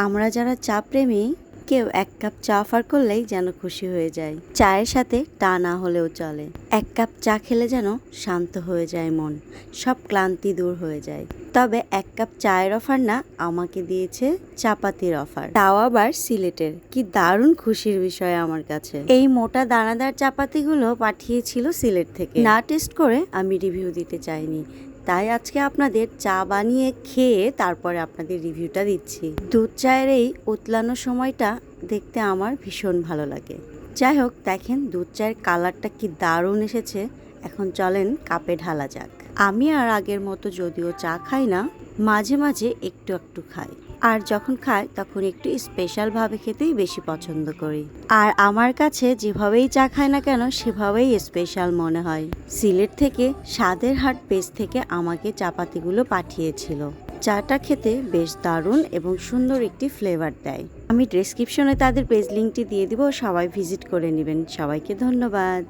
আমরা যারা চা প্রেমী কেউ এক কাপ চা অফার করলেই যেন খুশি হয়ে যায়। চায়ের সাথে টা না হলেও চলে। এক কাপ চা খেলে যেন শান্ত হয়ে যায় মন, সব ক্লান্তি দূর হয়ে যায়। তবে এক কাপ চায়ের অফার না, আমাকে দিয়েছে চাপাতির অফার, তাও আবার সিলেটের। কি দারুণ খুশির বিষয় আমার কাছে। এই মোটা দানাদার চাপাতিগুলো পাঠিয়েছিল সিলেট থেকে। না টেস্ট করে আমি রিভিউ দিতে চাইনি, তাই আজকে আপনাদের চা বানিয়ে খেয়ে তারপরে আপনাদের রিভিউটা দিচ্ছি। দুধ চায়ের এই উতলানোর সময়টা দেখতে আমার ভীষণ ভালো লাগে। যাই হোক, দেখেন দুধ চায়ের কালারটা কি দারুণ এসেছে। এখন চলেন কাপে ঢালা যাক। আমি আর আগের মতো যদিও চা খাই না, মাঝে মাঝে একটু একটু খাই। আর যখন খাই তখন একটু স্পেশালভাবে খেতেই বেশি পছন্দ করি। আর আমার কাছে যেভাবেই চা খাই না কেন সেভাবেই স্পেশাল মনে হয়। সিলেট থেকে স্বাদের হাট পেজ থেকে আমাকে চাপাতিগুলো পাঠিয়েছিল। চাটা খেতে বেশ দারুণ এবং সুন্দর একটি ফ্লেভার দেয়। আমি ডেসক্রিপশনে তাদের পেজ লিঙ্কটি দিয়ে দিব, সবাই ভিজিট করে নেবেন। সবাইকে ধন্যবাদ।